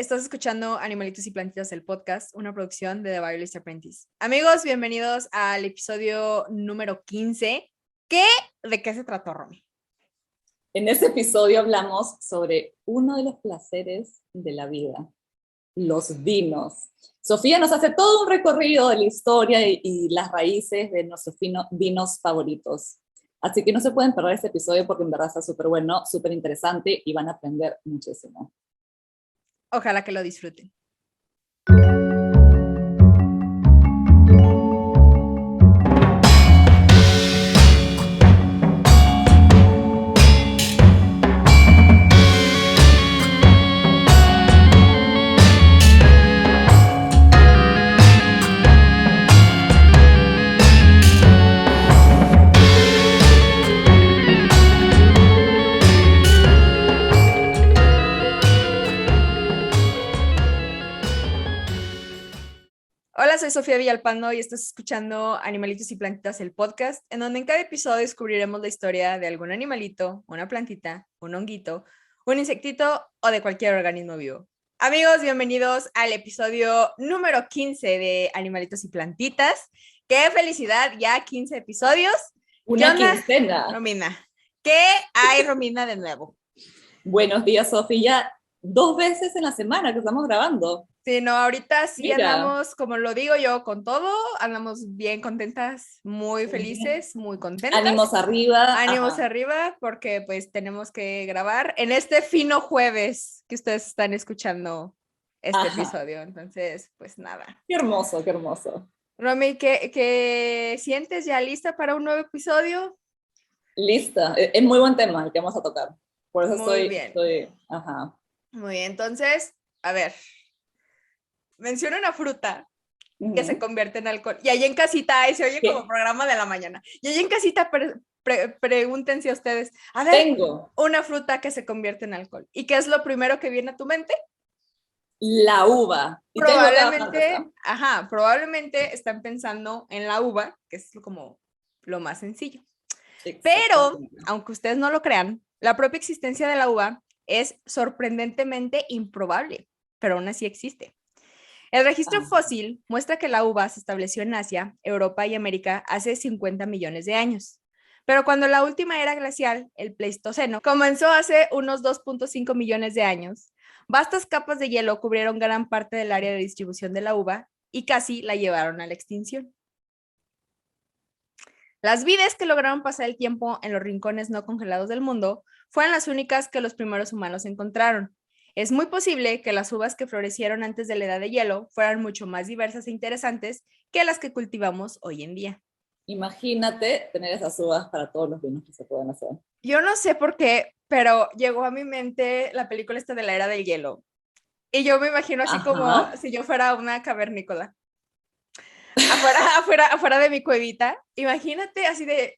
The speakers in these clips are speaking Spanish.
Estás escuchando Animalitos y Plantitas, el podcast, una producción de The Violinist Apprentice. Amigos, bienvenidos al episodio número 15. ¿De qué se trató, Romy? En ese episodio hablamos sobre uno de los placeres de la vida, los vinos. Sofía nos hace todo un recorrido de la historia y las raíces de nuestros vinos favoritos. Así que no se pueden perder este episodio porque en verdad está súper bueno, súper interesante y van a aprender muchísimo. Ojalá que lo disfruten. Hola, soy Sofía Villalpando y estás escuchando Animalitos y Plantitas, el podcast, en donde en cada episodio descubriremos la historia de algún animalito, una plantita, un honguito, un insectito o de cualquier organismo vivo. Amigos, bienvenidos al episodio número 15 de Animalitos y Plantitas. ¡Qué felicidad! Ya 15 episodios. Una quincena. Romina, ¿qué hay, Romina, de nuevo? Buenos días, Sofía. 2 veces en la semana que estamos grabando. Sí, no, ahorita sí Mira. Andamos, como lo digo yo, con todo, andamos bien contentas, muy felices, muy contentas. Ánimos arriba. Ánimos arriba, porque pues tenemos que grabar en este fino jueves que ustedes están escuchando este episodio, entonces, pues nada. Qué hermoso, qué hermoso. Romy, ¿qué sientes? ¿Ya lista para un nuevo episodio? Lista, es muy buen tema el que vamos a tocar, por eso Muy bien. Muy bien, entonces, a ver, menciona una fruta que se convierte en alcohol. Y ahí en casita, ahí se oye como programa de la mañana. Y ahí en casita pregúntense a ustedes, a ver, tengo una fruta que se convierte en alcohol. ¿Y qué es lo primero que viene a tu mente? La uva. Y probablemente están pensando en la uva, que es como lo más sencillo. Pero, aunque ustedes no lo crean, la propia existencia de la uva es sorprendentemente improbable, pero aún así existe. El registro fósil muestra que la uva se estableció en Asia, Europa y América hace 50 millones de años. Pero cuando la última era glacial, el Pleistoceno, comenzó hace unos 2.5 millones de años, vastas capas de hielo cubrieron gran parte del área de distribución de la uva y casi la llevaron a la extinción. Las vides que lograron pasar el tiempo en los rincones no congelados del mundo fueron las únicas que los primeros humanos encontraron. Es muy posible que las uvas que florecieron antes de la edad de hielo fueran mucho más diversas e interesantes que las que cultivamos hoy en día. Imagínate tener esas uvas para todos los vinos que se pueden hacer. Yo no sé por qué, pero llegó a mi mente la película esta de la era del hielo. Y yo me imagino así como si yo fuera una cavernícola. Afuera de mi cuevita. Imagínate así de...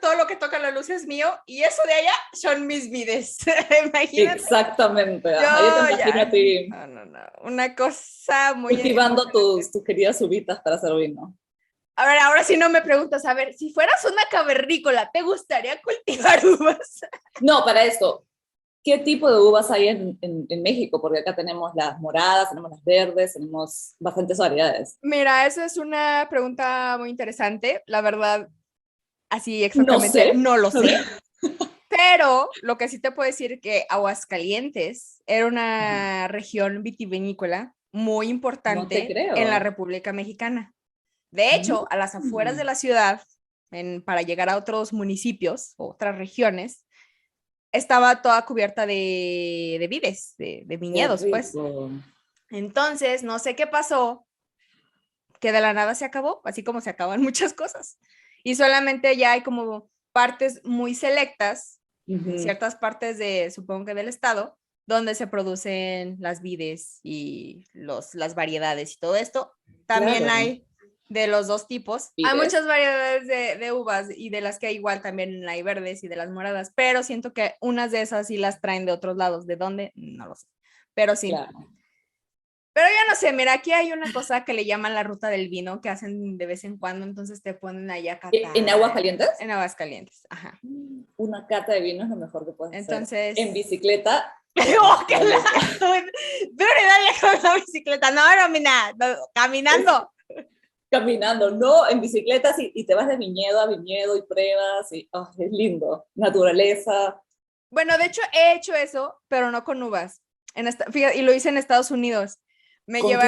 Todo lo que toca la luz es mío y eso de allá son mis vides. Imagínate. Exactamente. Yo te imagino a ti. No. Una cosa muy... Cultivando tus queridas uvitas para hacer vino. A ver, ahora sí no me preguntas, a ver, si fueras una cavernícola, ¿te gustaría cultivar uvas? No, para esto, ¿qué tipo de uvas hay en México? Porque acá tenemos las moradas, tenemos las verdes, tenemos bastantes variedades. Mira, esa es una pregunta muy interesante. La verdad, así exactamente no lo sé. Pero lo que sí te puedo decir es que Aguascalientes era una región vitivinícola muy importante en la República Mexicana. De hecho, a las afueras de la ciudad, para llegar a otros municipios, otras regiones, estaba toda cubierta de vides, de viñedos, pues. Entonces, no sé qué pasó, que de la nada se acabó, así como se acaban muchas cosas. Y solamente ya hay como partes muy selectas, en ciertas partes supongo que del estado, donde se producen las vides y las variedades y todo esto. También hay de los dos tipos. Hay muchas variedades de uvas y de las que igual también hay verdes y de las moradas, pero siento que unas de esas sí las traen de otros lados. ¿De dónde? No lo sé. Pero sí. Claro. Pero yo no sé, mira, aquí hay una cosa que le llaman la ruta del vino que hacen de vez en cuando, entonces te ponen allá a catar. ¿En Aguascalientes? En Aguascalientes, ajá. Una cata de vino es lo mejor que puedes hacer. En bicicleta. ¡Oh, qué lado! la bicicleta. No, mira, caminando. Caminando, no en bicicletas y te vas de viñedo a viñedo y pruebas y es lindo, naturaleza. Bueno, de hecho he hecho eso, pero no con uvas. Fíjate, y lo hice en Estados Unidos. Me ¿Con quién lo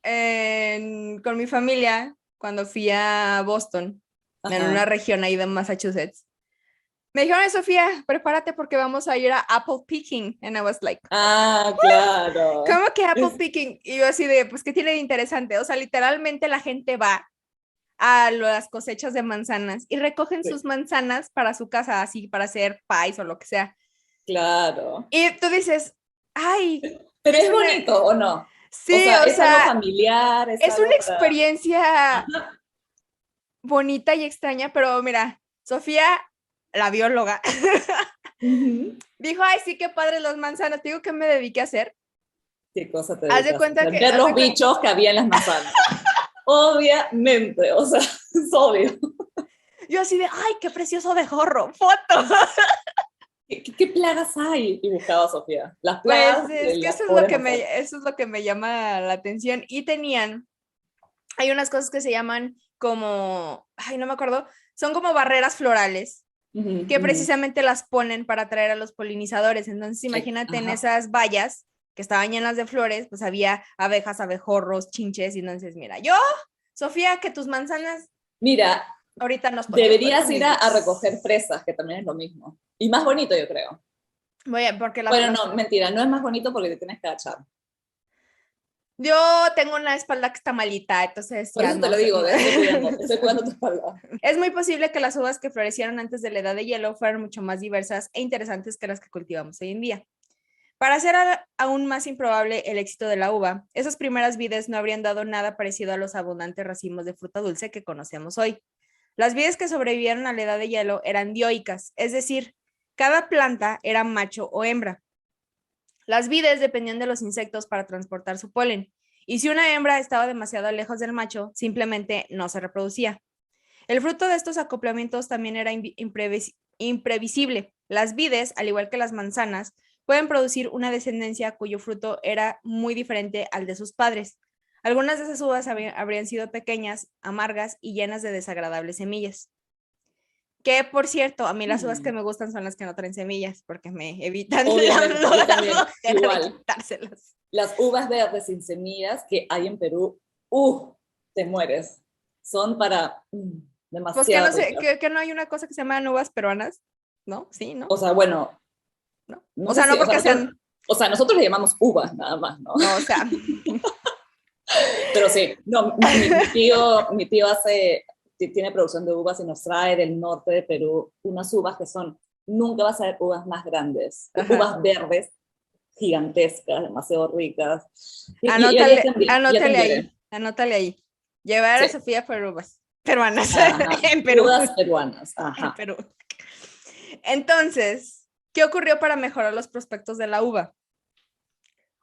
llevaron con mi familia cuando fui a Boston, en una región ahí de Massachusetts. Me dijeron, Sofía, prepárate porque vamos a ir a apple picking. And I was like, claro. ¿Cómo que apple picking? Y yo así de, pues, ¿qué tiene de interesante? O sea, literalmente la gente va a las cosechas de manzanas y recogen sus manzanas para su casa, así, para hacer pies o lo que sea. Claro. Y tú dices, ay. Pero es bonito, ¿o no? Sí, o sea, es algo familiar. Es una experiencia bonita y extraña, pero mira, Sofía, la bióloga, dijo, ay, sí, qué padre las manzanas. Te digo, ¿qué me dediqué a hacer? ¿Qué cosa te Haz de cuenta que... ver los bichos que había en las manzanas. Obviamente, o sea, es obvio. Yo así de, ay, qué precioso abejorro, foto. ¿Qué plagas hay? Y buscaba a Sofía. Las plagas. Pues es que eso es lo que me llama la atención. Y hay unas cosas que se llaman como, ay, no me acuerdo, son como barreras florales que precisamente las ponen para atraer a los polinizadores. Entonces, imagínate en esas vallas que estaban llenas de flores, pues había abejas, abejorros, chinches. Y entonces, mira, Sofía, que tus manzanas. Mira, ahorita nos deberías ir a recoger fresas, que también es lo mismo. Y más bonito, yo creo. Porque no, mentira, no es más bonito porque te tienes que agachar. Yo tengo una espalda que está malita, entonces por eso te lo digo, estoy cuidando tu espalda. Es muy posible que las uvas que florecieron antes de la edad de hielo fueran mucho más diversas e interesantes que las que cultivamos hoy en día. Para hacer aún más improbable el éxito de la uva, esas primeras vides no habrían dado nada parecido a los abundantes racimos de fruta dulce que conocemos hoy. Las vides que sobrevivieron a la edad de hielo eran dioicas, es decir, cada planta era macho o hembra. Las vides dependían de los insectos para transportar su polen, y si una hembra estaba demasiado lejos del macho, simplemente no se reproducía. El fruto de estos acoplamientos también era imprevisible. Las vides, al igual que las manzanas, pueden producir una descendencia cuyo fruto era muy diferente al de sus padres. Algunas de esas uvas habrían sido pequeñas, amargas y llenas de desagradables semillas. Que, por cierto, a mí las uvas que me gustan son las que no traen semillas, porque me evitan igual. Las uvas verdes sin semillas que hay en Perú, te mueres. Son para demasiado. Pues que no hay una cosa que se llama uvas peruanas, ¿no? Sí, ¿no? O sea, bueno. No, no, no porque sean... O sea, nosotros le llamamos uvas nada más, ¿no? No, o sea... Pero sí, no, mi tío tiene producción de uvas y nos trae del norte de Perú unas uvas que nunca vas a ver uvas más grandes, uvas verdes gigantescas, demasiado ricas. Anótale ahí. Llevar a Sofía por uvas peruanas en Perú. Uvas peruanas, en Perú. Entonces, ¿qué ocurrió para mejorar los prospectos de la uva?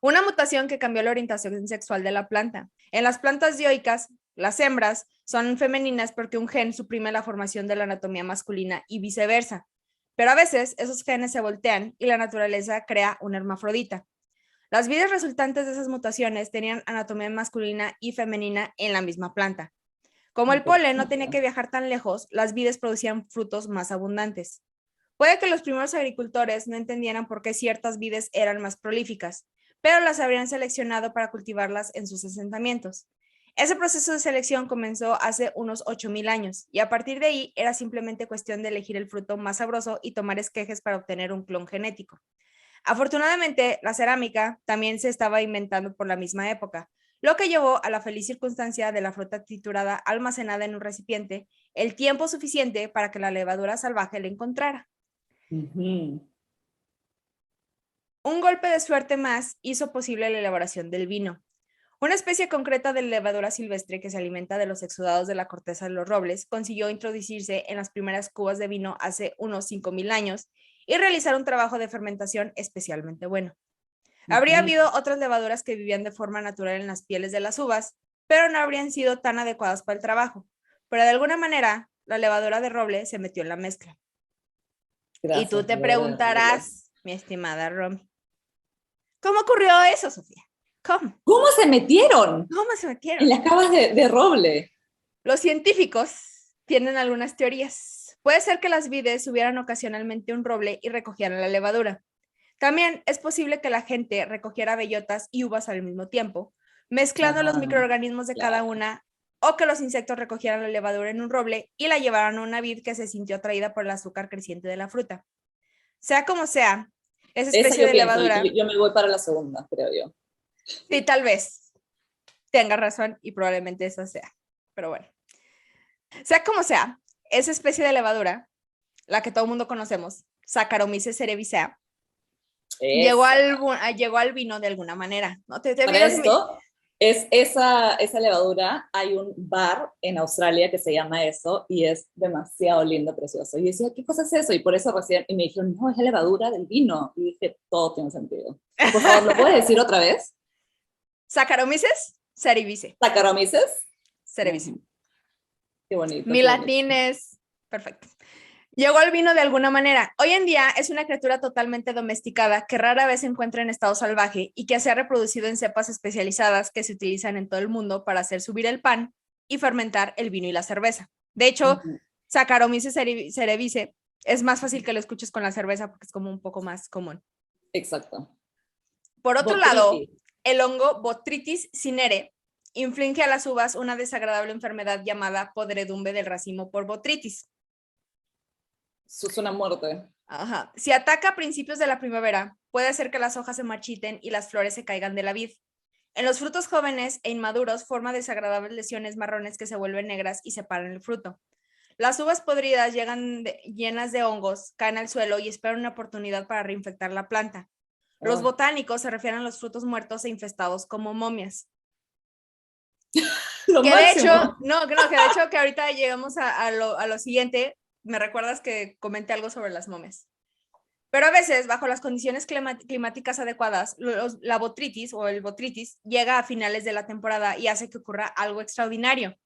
Una mutación que cambió la orientación sexual de la planta. En las plantas dioicas, las hembras son femeninas porque un gen suprime la formación de la anatomía masculina y viceversa. Pero a veces esos genes se voltean y la naturaleza crea una hermafrodita. Las vides resultantes de esas mutaciones tenían anatomía masculina y femenina en la misma planta. Como el polen no tenía que viajar tan lejos, las vides producían frutos más abundantes. Puede que los primeros agricultores no entendieran por qué ciertas vides eran más prolíficas, pero las habrían seleccionado para cultivarlas en sus asentamientos. Ese proceso de selección comenzó hace unos 8,000 años, y a partir de ahí era simplemente cuestión de elegir el fruto más sabroso y tomar esquejes para obtener un clon genético. Afortunadamente, la cerámica también se estaba inventando por la misma época, lo que llevó a la feliz circunstancia de la fruta triturada almacenada en un recipiente el tiempo suficiente para que la levadura salvaje la encontrara. Un golpe de suerte más hizo posible la elaboración del vino. Una especie concreta de levadura silvestre que se alimenta de los exudados de la corteza de los robles consiguió introducirse en las primeras cubas de vino hace unos 5,000 años y realizar un trabajo de fermentación especialmente bueno. Habría habido otras levaduras que vivían de forma natural en las pieles de las uvas, pero no habrían sido tan adecuadas para el trabajo. Pero de alguna manera, la levadura de roble se metió en la mezcla. Gracias, y tú te preguntarás, mi estimada Romy, ¿cómo ocurrió eso, Sofía? ¿Cómo? ¿Cómo se metieron? ¿Cómo se metieron? En las camas de roble. Los científicos tienen algunas teorías. Puede ser que las vides subieran ocasionalmente un roble y recogieran la levadura. También es posible que la gente recogiera bellotas y uvas al mismo tiempo, mezclando los microorganismos de cada una, o que los insectos recogieran la levadura en un roble y la llevaran a una vid que se sintió atraída por el azúcar creciente de la fruta. Sea como sea, esa especie de levadura... Yo me voy para la segunda, creo yo. Sí, tal vez tenga razón y probablemente esa sea. Pero bueno. Sea como sea, esa especie de levadura, la que todo el mundo conocemos, Saccharomyces cerevisiae, llegó al vino de alguna manera. ¿No? Para esto, esa levadura, hay un bar en Australia que se llama eso y es demasiado lindo, precioso. Y decía, ¿qué cosa es eso? Y por eso recién, y me dijeron, no, es la levadura del vino. Y dije, todo tiene sentido. Por favor, ¿lo puedes decir otra vez? Saccharomyces cerevisiae. Saccharomyces cerevisiae. Qué bonito. Mi latín es perfecto. Llegó al vino de alguna manera. Hoy en día es una criatura totalmente domesticada que rara vez se encuentra en estado salvaje y que se ha reproducido en cepas especializadas que se utilizan en todo el mundo para hacer subir el pan y fermentar el vino y la cerveza. De hecho, Saccharomyces cerevisiae es más fácil que lo escuches con la cerveza porque es como un poco más común. Exacto. Por otro lado, el hongo Botrytis cinerea inflige a las uvas una desagradable enfermedad llamada podredumbre del racimo por botrytis. Eso es una muerte. Ajá. Si ataca a principios de la primavera, puede hacer que las hojas se marchiten y las flores se caigan de la vid. En los frutos jóvenes e inmaduros forma desagradables lesiones marrones que se vuelven negras y separan el fruto. Las uvas podridas llegan llenas de hongos, caen al suelo y esperan una oportunidad para reinfectar la planta. Los botánicos se refieren a los frutos muertos e infestados como momias. Que de hecho, que ahorita llegamos a lo siguiente. Me recuerdas que comenté algo sobre las momias. Pero a veces, bajo las condiciones climáticas adecuadas, la botritis o el botritis llega a finales de la temporada y hace que ocurra algo extraordinario.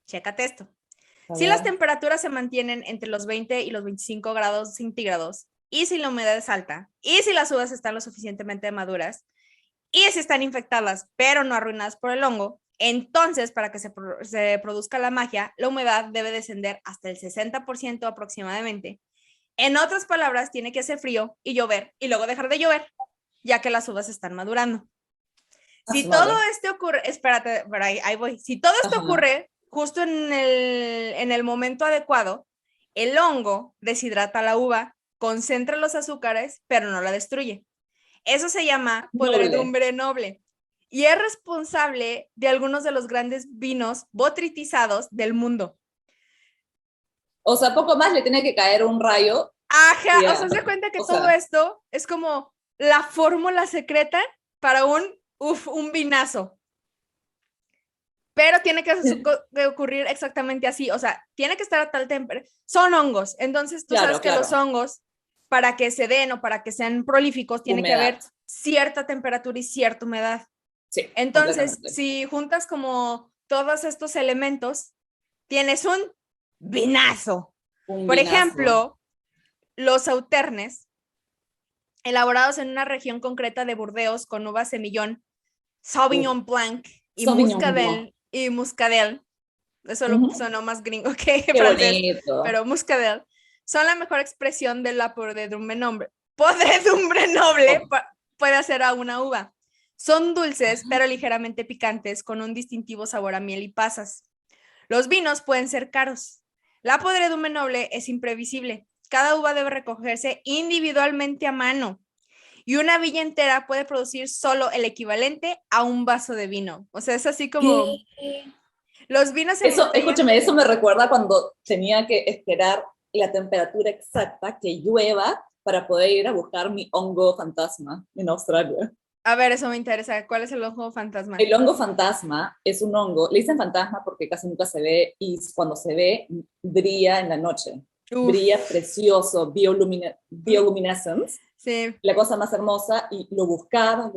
Chécate esto. Si las temperaturas se mantienen entre los 20 y los 25 grados centígrados, y si la humedad es alta, y si las uvas están lo suficientemente maduras, y si están infectadas, pero no arruinadas por el hongo, entonces, para que se produzca la magia, la humedad debe descender hasta el 60% aproximadamente. En otras palabras, tiene que hacer frío y llover, y luego dejar de llover, ya que las uvas están madurando. Si todo esto ocurre, espérate, ahí voy. Si todo esto ocurre justo en el momento adecuado, el hongo deshidrata la uva, concentra los azúcares, pero no la destruye. Eso se llama podredumbre noble. Y es responsable de algunos de los grandes vinos botritizados del mundo. O sea, poco más le tiene que caer un rayo. Ajá, o sea, se cuenta que todo esto es como la fórmula secreta para un vinazo. Pero tiene que ocurrir exactamente así, o sea, tiene que estar a tal temperatura. Son hongos, entonces tú sabes que los hongos, para que se den o para que sean prolíficos, tiene que haber cierta temperatura y cierta humedad. Sí, entonces, si juntas como todos estos elementos, tienes un vinazo. Por ejemplo, los sauternes, elaborados en una región concreta de Burdeos con uvas semillón, Sauvignon Blanc y Muscadel. Eso lo sonó más gringo que francés, bonito. Pero Muscadel son la mejor expresión de la podredumbre noble puede hacer a una uva. Son dulces, pero ligeramente picantes, con un distintivo sabor a miel y pasas. Los vinos pueden ser caros. La podredumbre noble es imprevisible. Cada uva debe recogerse individualmente a mano. Y una villa entera puede producir solo el equivalente a un vaso de vino. O sea, es así como... ¿Qué? Los vinos... Escúchame, eso me recuerda cuando tenía que esperar la temperatura exacta que llueva para poder ir a buscar mi hongo fantasma en Australia. A ver, eso me interesa. ¿Cuál es el hongo fantasma? El hongo fantasma es un hongo, le dicen fantasma porque casi nunca se ve, y cuando se ve, brilla en la noche. Brilla precioso, bioluminescence. Sí. La cosa más hermosa, y lo buscaba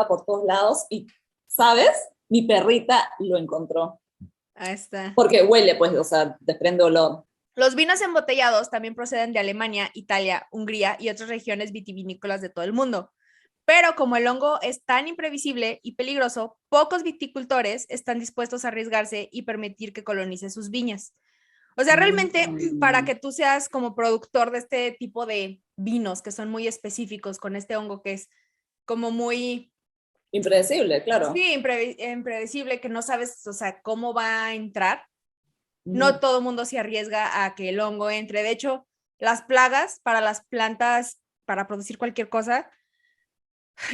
por todos lados, y, ¿sabes? Mi perrita lo encontró. Ahí está. Porque huele, pues, o sea, desprende olor. Los vinos embotellados también proceden de Alemania, Italia, Hungría y otras regiones vitivinícolas de todo el mundo. Pero como el hongo es tan imprevisible y peligroso, pocos viticultores están dispuestos a arriesgarse y permitir que colonice sus viñas. O sea, realmente para que tú seas como productor de este tipo de vinos que son muy específicos con este hongo que es como muy... Impredecible, claro. Sí, impredecible, que no sabes, o sea, cómo va a entrar. No todo el mundo se arriesga a que el hongo entre. De hecho, las plagas para las plantas, para producir cualquier cosa,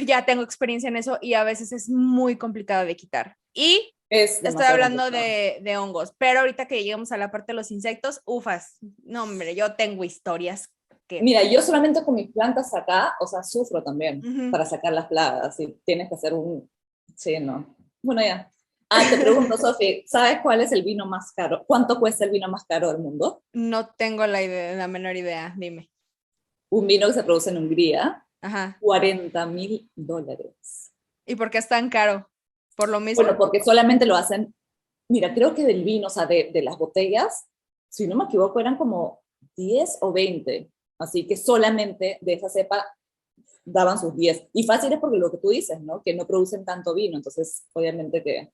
ya tengo experiencia en eso y a veces es muy complicado de quitar. Y estoy hablando de hongos, pero ahorita que lleguemos a la parte de los insectos, ufas, no hombre, yo tengo historias que... Mira, yo solamente con mis plantas acá, o sea, sufro también para sacar las plagas, y tienes que hacer un... Sí, no. Bueno, ya. Te pregunto, Sofi, ¿sabes cuál es el vino más caro? ¿Cuánto cuesta el vino más caro del mundo? No tengo la menor idea, dime. Un vino que se produce en Hungría, Ajá. $40,000. ¿Y por qué es tan caro? ¿Por lo mismo? Bueno, porque solamente lo hacen, mira, creo que del vino, o sea, de las botellas, si no me equivoco, eran como 10 o 20. Así que solamente de esa cepa daban sus 10. Y fácil es porque lo que tú dices, ¿no? Que no producen tanto vino, entonces obviamente que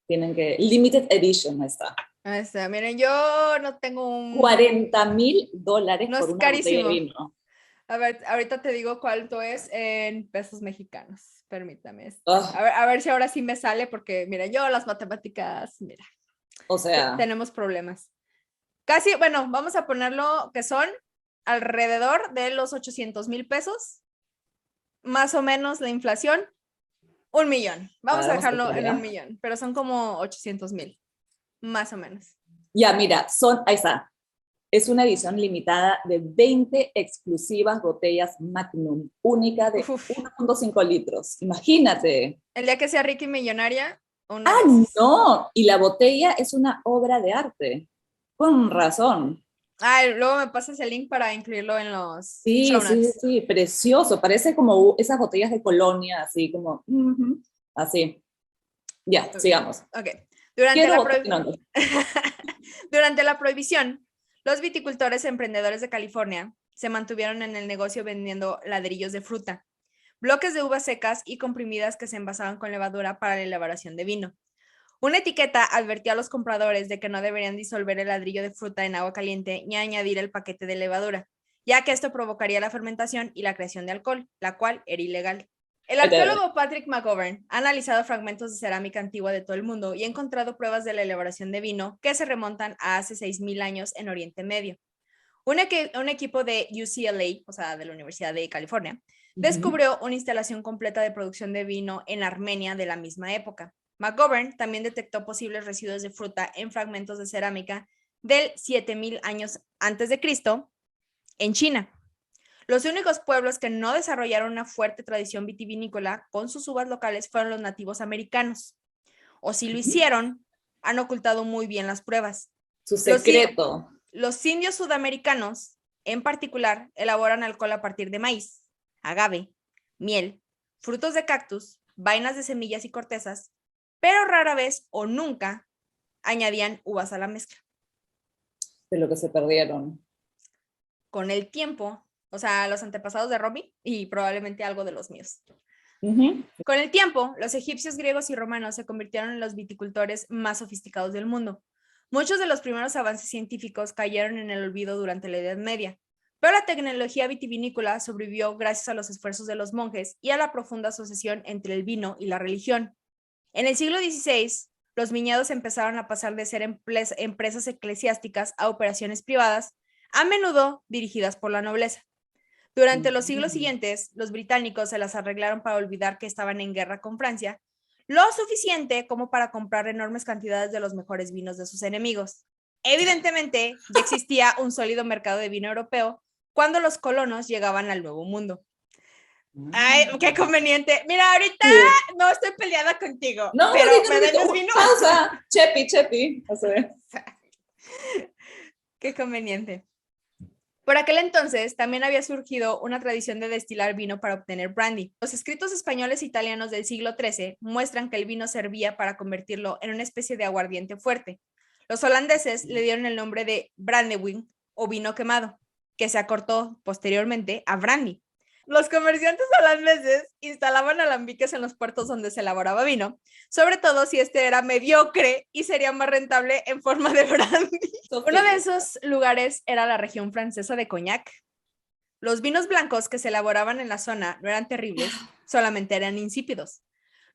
tienen que... Limited Edition, ahí está. Ahí está. Miren, yo no tengo un... $40,000 no por es una carísimo. botella de vino. A ver, ahorita te digo cuánto es en pesos mexicanos. Permítame. Oh. A ver si ahora sí me sale, porque mira, yo las matemáticas, mira. O sea... tenemos problemas. Casi, bueno, vamos a ponerlo que son alrededor de los 800,000 pesos. Más o menos la inflación, 1,000,000. Vamos a dejarlo en 1,000,000, pero son como 800,000, más o menos. Ya, mira, ahí está. Es una edición limitada de 20 exclusivas botellas Magnum, única de 1.5 litros. Imagínate. El día que sea rica y millonaria, no. Y la botella es una obra de arte. Con razón. Luego me pasas el link para incluirlo en los show notes. Sí, precioso. Parece como esas botellas de colonia, así como, así. Ya, sigamos. Ok. Durante la prohibición, los viticultores emprendedores de California se mantuvieron en el negocio vendiendo ladrillos de fruta, bloques de uvas secas y comprimidas que se envasaban con levadura para la elaboración de vino. Una etiqueta advertía a los compradores de que no deberían disolver el ladrillo de fruta en agua caliente ni añadir el paquete de levadura, ya que esto provocaría la fermentación y la creación de alcohol, la cual era ilegal. El arqueólogo Patrick McGovern ha analizado fragmentos de cerámica antigua de todo el mundo y ha encontrado pruebas de la elaboración de vino que se remontan a hace 6,000 años en Oriente Medio. Un equipo de UCLA, o sea, de la Universidad de California, descubrió una instalación completa de producción de vino en Armenia de la misma época. McGovern también detectó posibles residuos de fruta en fragmentos de cerámica del 7,000 años antes de Cristo en China. Los únicos pueblos que no desarrollaron una fuerte tradición vitivinícola con sus uvas locales fueron los nativos americanos. O si lo hicieron, han ocultado muy bien las pruebas. Su secreto. Los indios sudamericanos, en particular, elaboran alcohol a partir de maíz, agave, miel, frutos de cactus, vainas de semillas y cortezas, pero rara vez o nunca añadían uvas a la mezcla. De lo que se perdieron. Con el tiempo, o sea, los antepasados de Robbie y probablemente algo de los míos. Con el tiempo, los egipcios, griegos y romanos se convirtieron en los viticultores más sofisticados del mundo. Muchos de los primeros avances científicos cayeron en el olvido durante la Edad Media, pero la tecnología vitivinícola sobrevivió gracias a los esfuerzos de los monjes y a la profunda asociación entre el vino y la religión. En el siglo XVI, los viñedos empezaron a pasar de ser empresas eclesiásticas a operaciones privadas, a menudo dirigidas por la nobleza. Durante los siglos siguientes, los británicos se las arreglaron para olvidar que estaban en guerra con Francia, lo suficiente como para comprar enormes cantidades de los mejores vinos de sus enemigos. Evidentemente, ya existía un sólido mercado de vino europeo cuando los colonos llegaban al Nuevo Mundo. Ay, qué conveniente. Mira, ahorita no estoy peleada contigo, no, pero me vendes vino. Pausa, chepi. O sea. Qué conveniente. Por aquel entonces, también había surgido una tradición de destilar vino para obtener brandy. Los escritos españoles e italianos del siglo XIII muestran que el vino servía para convertirlo en una especie de aguardiente fuerte. Los holandeses le dieron el nombre de brandewijn o vino quemado, que se acortó posteriormente a brandy. Los comerciantes holandeses instalaban alambiques en los puertos donde se elaboraba vino, sobre todo si este era mediocre y sería más rentable en forma de brandy. Uno de esos lugares era la región francesa de Cognac. Los vinos blancos que se elaboraban en la zona no eran terribles, solamente eran insípidos.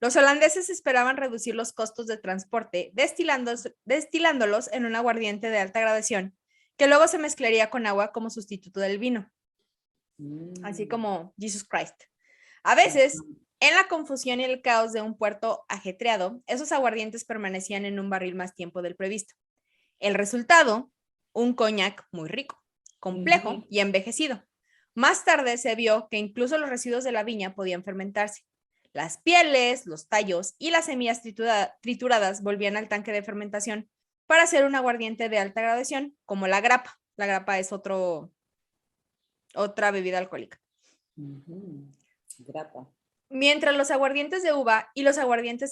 Los holandeses esperaban reducir los costos de transporte destilándolos en un aguardiente de alta gradación, que luego se mezclaría con agua como sustituto del vino. Así como Jesus Christ. A veces, en la confusión y el caos de un puerto ajetreado, esos aguardientes permanecían en un barril más tiempo del previsto. El resultado, un coñac muy rico, complejo y envejecido. Más tarde se vio que incluso los residuos de la viña podían fermentarse. Las pieles, los tallos y las semillas trituradas volvían al tanque de fermentación para hacer un aguardiente de alta graduación, como la grapa. La grapa es otra bebida alcohólica. Grapa. Mientras los aguardientes de uva y los aguardientes,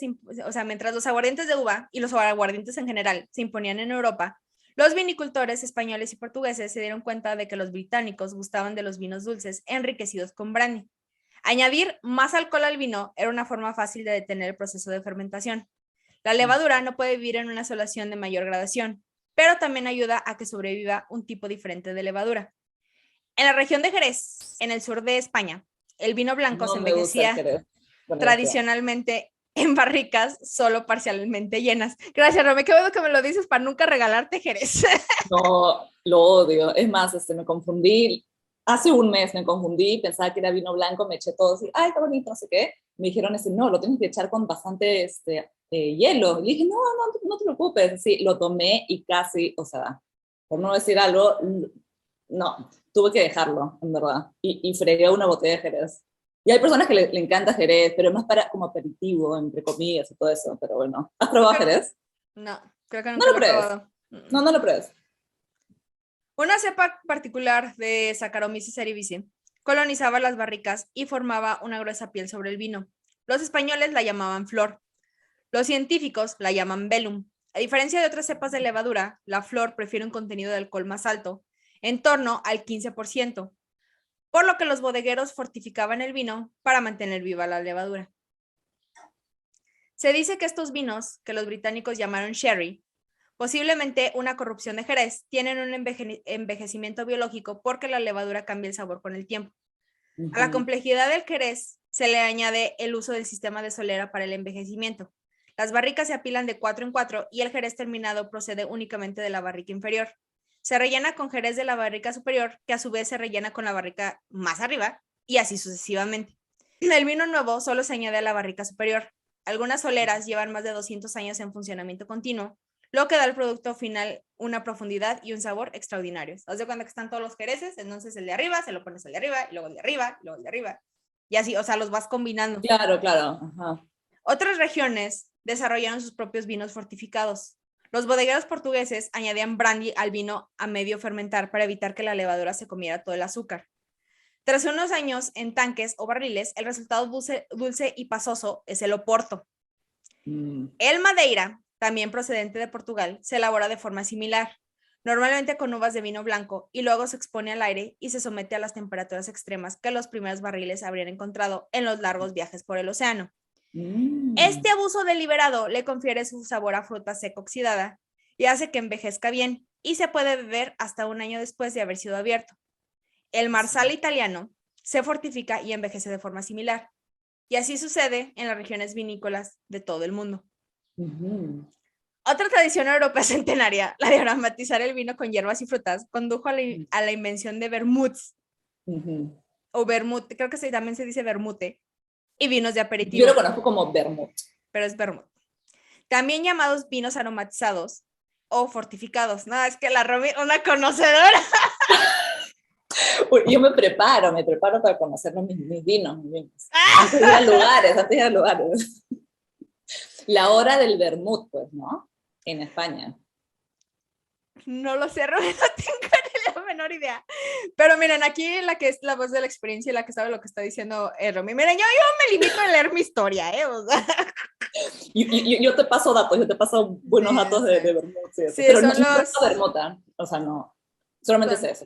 mientras los aguardientes de uva y los aguardientes en general se imponían en Europa, los vinicultores españoles y portugueses se dieron cuenta de que los británicos gustaban de los vinos dulces enriquecidos con brandy. Añadir más alcohol al vino era una forma fácil de detener el proceso de fermentación. La levadura no puede vivir en una solución de mayor gradación, pero también ayuda a que sobreviva un tipo diferente de levadura. En la región de Jerez, en el sur de España, el vino blanco se envejecía tradicionalmente en barricas solo parcialmente llenas. Gracias, Rome, qué bueno que me lo dices para nunca regalarte Jerez. No, lo odio. Es más, me confundí. Hace un mes me confundí, pensaba que era vino blanco, me eché todo así, ay, qué bonito, no sé qué. Me dijeron, no, lo tienes que echar con bastante hielo. Y dije, no te preocupes. Sí, lo tomé y casi, por no decir algo, no, tuve que dejarlo, en verdad. Y fregué una botella de Jerez. Y hay personas que le encanta Jerez, pero es más para como aperitivo, entre comillas y todo eso, pero bueno. ¿Has probado Jerez? No, creo que nunca lo he probado. No lo pruebes. Una cepa particular de Saccharomyces cerevisiae colonizaba las barricas y formaba una gruesa piel sobre el vino. Los españoles la llamaban flor. Los científicos la llaman velum. A diferencia de otras cepas de levadura, la flor prefiere un contenido de alcohol más alto, en torno al 15%, por lo que los bodegueros fortificaban el vino para mantener viva la levadura. Se dice que estos vinos, que los británicos llamaron sherry, posiblemente una corrupción de Jerez, tienen un envejecimiento biológico porque la levadura cambia el sabor con el tiempo. A la complejidad del Jerez se le añade el uso del sistema de solera para el envejecimiento. Las barricas se apilan de 4 en 4 y el Jerez terminado procede únicamente de la barrica inferior. Se rellena con Jerez de la barrica superior, que a su vez se rellena con la barrica más arriba, y así sucesivamente. El vino nuevo solo se añade a la barrica superior. Algunas soleras llevan más de 200 años en funcionamiento continuo, lo que da al producto final una profundidad y un sabor extraordinarios. Haz de cuenta que están todos los jereces, entonces el de arriba, se lo pones el de arriba, y luego el de arriba, y luego el de arriba. Y así, los vas combinando. Claro. Ajá. Otras regiones desarrollaron sus propios vinos fortificados. Los bodegueros portugueses añadían brandy al vino a medio fermentar para evitar que la levadura se comiera todo el azúcar. Tras unos años en tanques o barriles, el resultado dulce y pasoso es el oporto. El Madeira, también procedente de Portugal, se elabora de forma similar, normalmente con uvas de vino blanco, y luego se expone al aire y se somete a las temperaturas extremas que los primeros barriles habrían encontrado en los largos viajes por el océano. Este abuso deliberado le confiere su sabor a fruta seca oxidada y hace que envejezca bien, y se puede beber hasta un año después de haber sido abierto. El Marsala italiano se fortifica y envejece de forma similar, y así sucede en las regiones vinícolas de todo el mundo. Otra tradición europea centenaria, la de aromatizar el vino con hierbas y frutas, condujo a la invención de vermuts, o vermut, creo que también se dice vermute, y vinos de aperitivo. Yo lo conozco como vermut. Pero es vermut. También llamados vinos aromatizados o fortificados. No, es que la Romy, una conocedora. Yo me preparo para conocer mis vinos. Antes de ir a lugares. La hora del vermut, pues, ¿no? En España. No lo sé, Romy, no tengo ni la menor idea. Pero miren, aquí la que es la voz de la experiencia y la que sabe lo que está diciendo Romy. Miren, yo me limito a leer mi historia, O sea. Yo te paso datos, yo te paso buenos datos de vermut. Sí, pero no es vermuta, no. Solamente sé eso.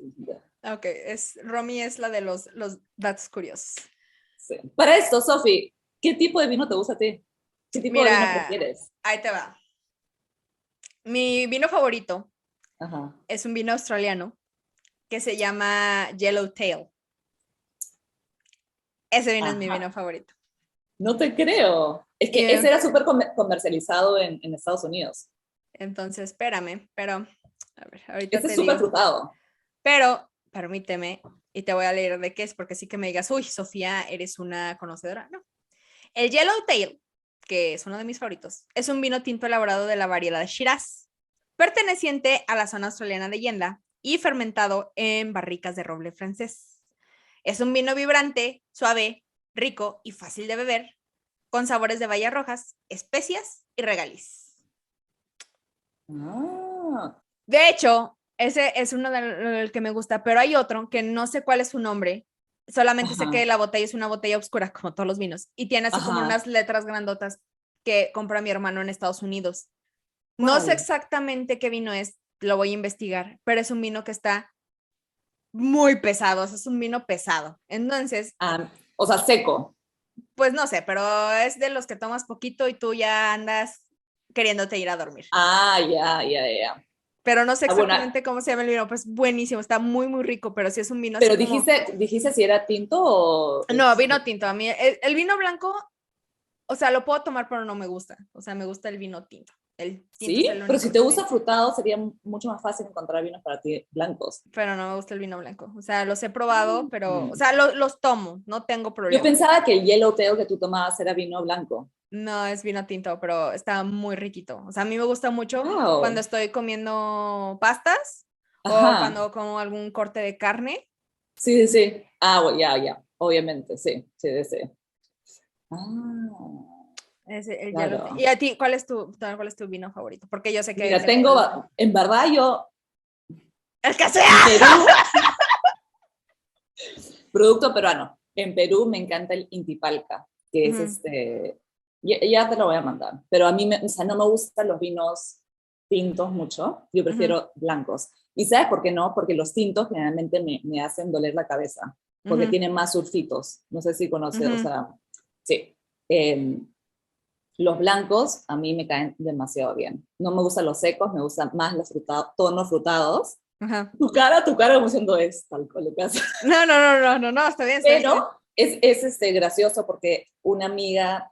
Ok, Romy es la de los datos curiosos. Sí. Para esto, Sofi, ¿qué tipo de vino te gusta a ti? ¿Qué tipo de vino prefieres? Ahí te va. Mi vino favorito es un vino australiano que se llama Yellowtail. Ese vino es mi vino favorito. No te creo. Es que ese era súper comercializado en Estados Unidos. Entonces, espérame, pero a ver, ahorita ese te es súper digo. frutado. Pero, permíteme, y te voy a leer de qué es, porque sí que me digas, uy, Sofía, eres una conocedora. No. El Yellowtail, que es uno de mis favoritos, es un vino tinto elaborado de la variedad de Shiraz, perteneciente a la zona australiana de Yenda y fermentado en barricas de roble francés. Es un vino vibrante, suave, rico y fácil de beber, con sabores de bayas rojas, especias y regaliz. De hecho, ese es uno del que me gusta, pero hay otro que no sé cuál es su nombre. Solamente sé que la botella es una botella oscura, como todos los vinos, y tiene así como unas letras grandotas que compra mi hermano en Estados Unidos. No sé exactamente qué vino es, lo voy a investigar, pero es un vino que está muy pesado, o sea, es un vino pesado. Entonces, o sea, seco. Pues no sé, pero es de los que tomas poquito y tú ya andas queriéndote ir a dormir. Ya. Pero no sé exactamente cómo se llama el vino, pues buenísimo, está muy, muy rico, pero sí es un vino pero así como... dijiste si era tinto o... No, vino tinto. A mí el vino blanco, o sea, lo puedo tomar, pero no me gusta. O sea, me gusta el vino tinto. El tinto sí, es el pero único si te que gusta frutado, sería mucho más fácil encontrar vinos para ti blancos. Pero no me gusta el vino blanco. O sea, los he probado, pero, o sea, los tomo, no tengo problema. Yo pensaba que el yellowtail que tú tomabas era vino blanco. No, es vino tinto, pero está muy riquito. O sea, a mí me gusta mucho cuando estoy comiendo pastas o cuando como algún corte de carne. Sí. Bueno, ya. Obviamente, sí. Claro. ¿Y a ti, cuál es tu vino favorito? Porque yo sé que Mira, en verdad yo... ¡El que sea! En Perú, producto peruano. En Perú me encanta el Intipalca, que es ya te lo voy a mandar, pero a mí o sea, no me gustan los vinos tintos mucho, yo prefiero blancos. ¿Y sabes por qué no? Porque los tintos generalmente me hacen doler la cabeza, porque tienen más sulfitos. No sé si conoces, o sea, sí. Los blancos a mí me caen demasiado bien. No me gustan los secos, me gustan más los tonos frutados. Tu cara como diciendo es tal cual le pasa. No, está bien. Pero es gracioso porque una amiga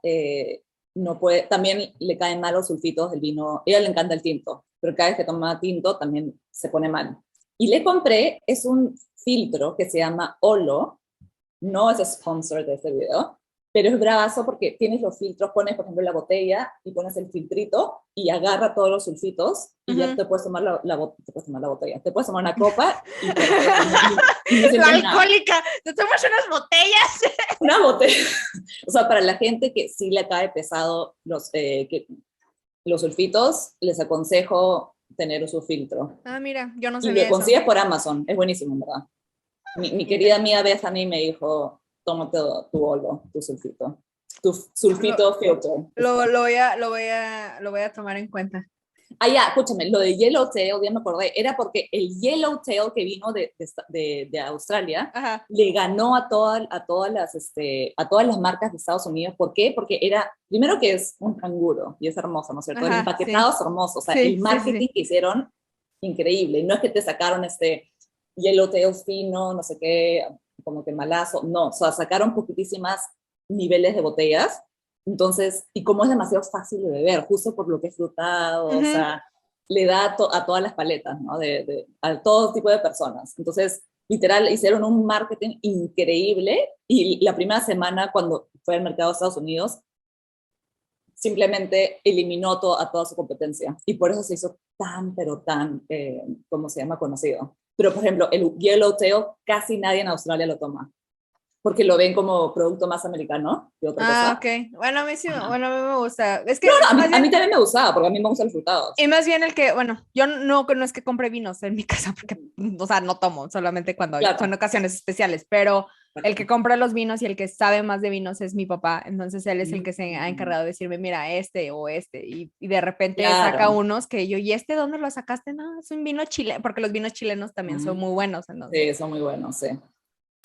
no puede, también le caen mal los sulfitos del vino, ella le encanta el tinto, pero cada vez que toma tinto también se pone mal. Y le compré, es un filtro que se llama Olo, no es sponsor de este video, pero es bravazo porque tienes los filtros, pones por ejemplo la botella y pones el filtrito y agarra todos los sulfitos y ya te puedes tomar la botella, te puedes tomar una copa y la alcohólica, te tomas unas botellas. Una botella. O sea, para la gente que sí le cae pesado los sulfitos, les aconsejo tener su filtro. Mira, yo no sabía sabía eso. Y lo consigues eso. por Amazon, es buenísimo, ¿verdad? Mi querida amiga Bethany me dijo, tómate tu olo, tu sulfito. Tu sulfito filter. Lo voy a tomar en cuenta. Escúchame, lo de Yellowtail, ya me acordé, era porque el Yellowtail que vino de Australia le ganó a todas las marcas de Estados Unidos. ¿Por qué? Porque primero que es un canguro y es hermoso, ¿no es cierto? El empaquetado es hermoso, o sea, el marketing que hicieron, increíble. Y no es que te sacaron Yellowtail fino, no sé qué, como que malazo, no, o sea, sacaron poquitísimas niveles de botellas. Entonces, y como es demasiado fácil de beber, justo por lo que es frutado, o sea, le da a todas las paletas, ¿no? A todo tipo de personas. Entonces, literal, hicieron un marketing increíble y la primera semana cuando fue al mercado de Estados Unidos, simplemente eliminó a toda su competencia. Y por eso se hizo pero tan, ¿cómo se llama? Conocido. Pero, por ejemplo, el Yellowtail casi nadie en Australia lo toma. porque lo ven como producto más americano que otra cosa. Ok. Bueno, a mí sí, Ajá. bueno, a mí me gusta. Es que No, no, más a mí bien, también me gustaba, porque a mí me gustan los frutados. y más bien el que, bueno, yo no es que compre vinos en mi casa, porque, o sea, no tomo, solamente cuando son Claro. ocasiones especiales, pero el que Exacto. compra los vinos y el que sabe más de vinos es mi papá, entonces él es el que se ha Mm, encargado de decirme, mira, este o este, y de repente saca claro. unos que yo, ¿y este dónde lo sacaste? No, es un vino chileno, porque los vinos chilenos también son muy buenos, entonces. Sí, son muy buenos, sí.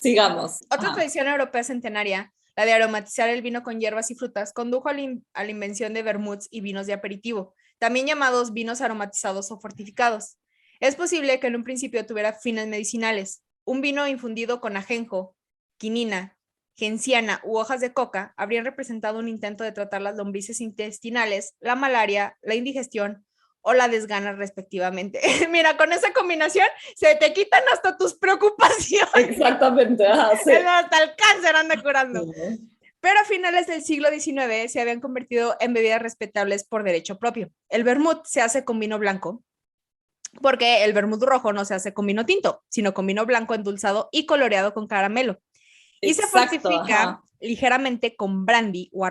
Sigamos. Otra Ajá. tradición europea centenaria, la de aromatizar el vino con hierbas y frutas, condujo a la invención de vermuts y vinos de aperitivo, también llamados vinos aromatizados o fortificados. Es posible que en un principio tuviera fines medicinales. Un vino infundido con ajenjo, quinina, genciana u hojas de coca habrían representado un intento de tratar las lombrices intestinales, la malaria, la indigestión o la desgana respectivamente. Mira, con esa combinación se te quitan hasta tus preocupaciones. Exactamente, sí. Hasta el cáncer anda curando. Sí. Pero a finales del siglo XIX se habían convertido en bebidas respetables por derecho propio. El vermut se hace con vino blanco, porque el vermut rojo no se hace con vino tinto, sino con vino blanco endulzado y coloreado con caramelo. Y se Exacto, fortifica ajá. ligeramente con brandy o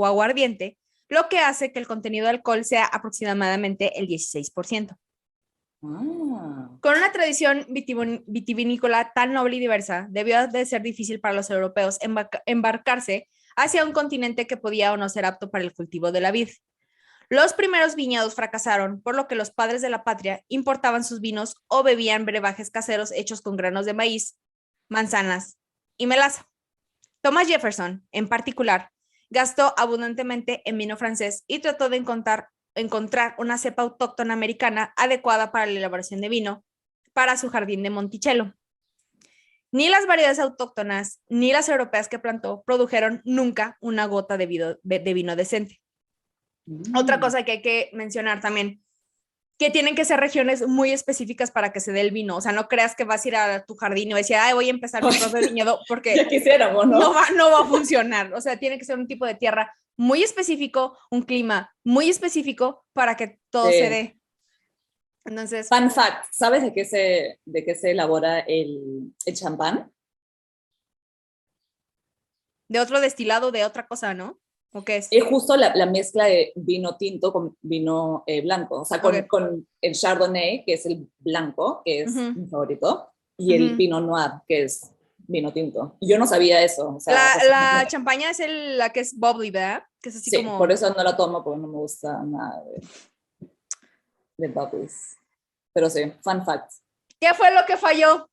aguardiente, lo que hace que el contenido de alcohol sea aproximadamente el 16%. Ah, Con una tradición vitivinícola tan noble y diversa, debió de ser difícil para los europeos embarcarse hacia un continente que podía o no ser apto para el cultivo de la vid. Los primeros viñedos fracasaron, por lo que los padres de la patria importaban sus vinos o bebían brebajes caseros hechos con granos de maíz, manzanas y melaza. Thomas Jefferson, en particular, gastó abundantemente en vino francés y trató de encontrar una cepa autóctona americana adecuada para la elaboración de vino para su jardín de Monticello. Ni las variedades autóctonas ni las europeas que plantó produjeron nunca una gota de vino decente. Otra cosa que hay que mencionar también, que tienen que ser regiones muy específicas para que se dé el vino. O sea, no creas que vas a ir a tu jardín y vas a decir, ay, voy a empezar mi propio viñedo, porque ya quisiéramos, ¿no? no va a funcionar. O sea, tiene que ser un tipo de tierra muy específico, un clima muy específico para que todo se Sí. dé. Entonces, Fun fact, ¿sabes de qué se elabora el champán? de otro destilado de otra cosa, ¿no? ¿O qué es? Es justo la mezcla de vino tinto con vino blanco, o sea, Ok. con el Chardonnay, que es el blanco, que es Ujú, mi favorito, y el ujú. Pinot Noir, que es vino tinto. Y yo no sabía eso, o sea, La champaña es la que es bubbly, ¿verdad? Que es así sí, por como... eso no la tomo, porque no me gusta nada de bubbles. Pero sí, fun fact. ¿Qué fue lo que falló?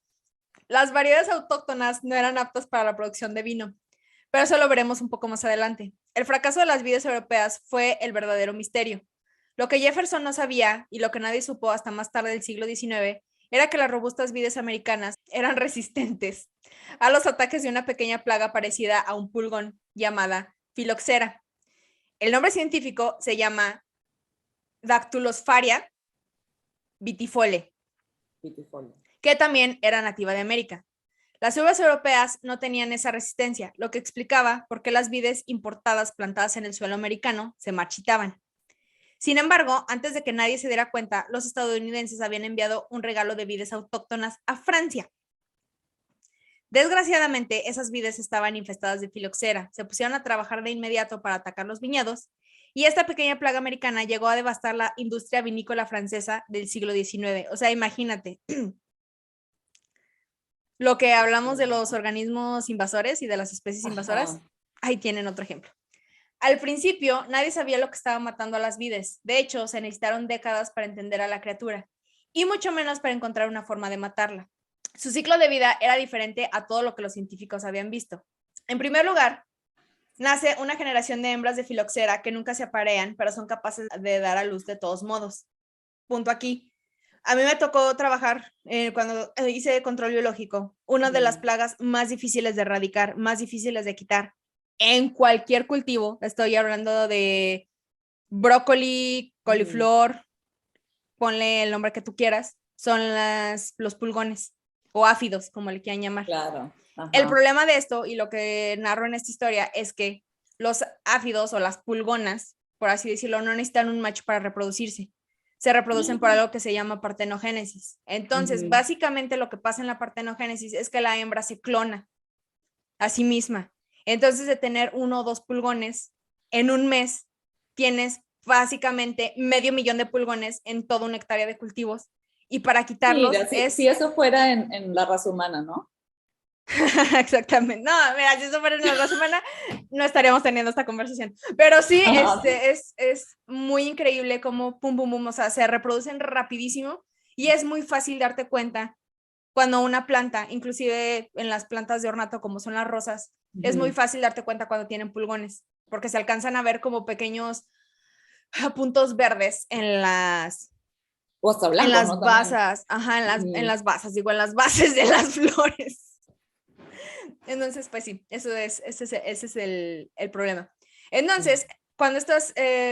Las variedades autóctonas no eran aptas para la producción de vino, pero eso lo veremos un poco más adelante. El fracaso de las vides europeas fue el verdadero misterio. Lo que Jefferson no sabía y lo que nadie supo hasta más tarde del siglo XIX era que las robustas vides americanas eran resistentes a los ataques de una pequeña plaga parecida a un pulgón llamada filoxera. El nombre científico se llama Dactylosfaria vitifole, Beautiful. que también era nativa de América. Las uvas europeas no tenían esa resistencia, lo que explicaba por qué las vides importadas plantadas en el suelo americano se marchitaban. Sin embargo, antes de que nadie se diera cuenta, los estadounidenses habían enviado un regalo de vides autóctonas a Francia. Desgraciadamente, esas vides estaban infestadas de filoxera. Se pusieron a trabajar de inmediato para atacar los viñedos y esta pequeña plaga americana llegó a devastar la industria vinícola francesa del siglo XIX. O sea, imagínate, lo que hablamos de los organismos invasores y de las especies invasoras, Ajá. ahí tienen otro ejemplo. Al principio, nadie sabía lo que estaba matando a las vides. De hecho, se necesitaron décadas para entender a la criatura y mucho menos para encontrar una forma de matarla. Su ciclo de vida era diferente a todo lo que los científicos habían visto. En primer lugar, nace una generación de hembras de filoxera que nunca se aparean, pero son capaces de dar a luz de todos modos. Punto aquí. A mí me tocó trabajar cuando hice control biológico. Una de las plagas más difíciles de erradicar, más difíciles de quitar en cualquier cultivo. Estoy hablando de brócoli, coliflor, ponle el nombre que tú quieras. Son los pulgones o áfidos, como le quieran llamar. Claro. El Ajá. problema de esto y lo que narro en esta historia es que los áfidos o las pulgonas, por así decirlo, no necesitan un macho para reproducirse. Se reproducen por algo que se llama partenogénesis. Entonces, básicamente lo que pasa en la partenogénesis es que la hembra se clona. a sí misma. Entonces, de tener 1 o 2 pulgones en un mes, tienes básicamente 500,000 de pulgones en toda una hectárea de cultivos. Y para quitarlos Mira, si eso fuera en la raza humana, ¿no? Exactamente. No, mira, si eso fuera en la raza humana, no estaríamos teniendo esta conversación. Pero sí, es muy increíble cómo pum, pum, pum, o sea, se reproducen rapidísimo y es muy fácil darte cuenta cuando una planta, inclusive en las plantas de ornato como son las rosas, es muy fácil darte cuenta cuando tienen pulgones, porque se alcanzan a ver como pequeños puntos verdes en las... O hasta blancos, en las ¿no? basas, ajá, en las basas, digo, en las bases de las flores. Entonces, pues sí, ese es el problema. Entonces, cuando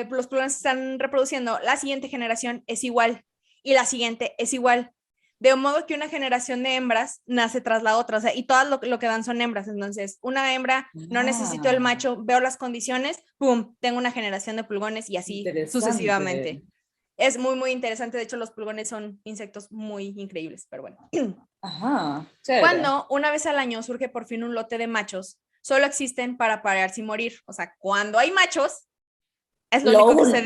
los pulgones se están reproduciendo, la siguiente generación es igual y la siguiente es igual. De modo que una generación de hembras nace tras la otra, o sea, y todas lo que dan son hembras. Entonces, una hembra, no necesito el macho, veo las condiciones, pum, tengo una generación de pulgones y así sucesivamente. Es muy, muy interesante. De hecho, los pulgones son insectos muy increíbles, pero bueno. Ajá, chévere. Cuando una vez al año surge por fin un lote de machos, solo existen para parearse y morir. O sea, cuando hay machos, es lo único que se dedican,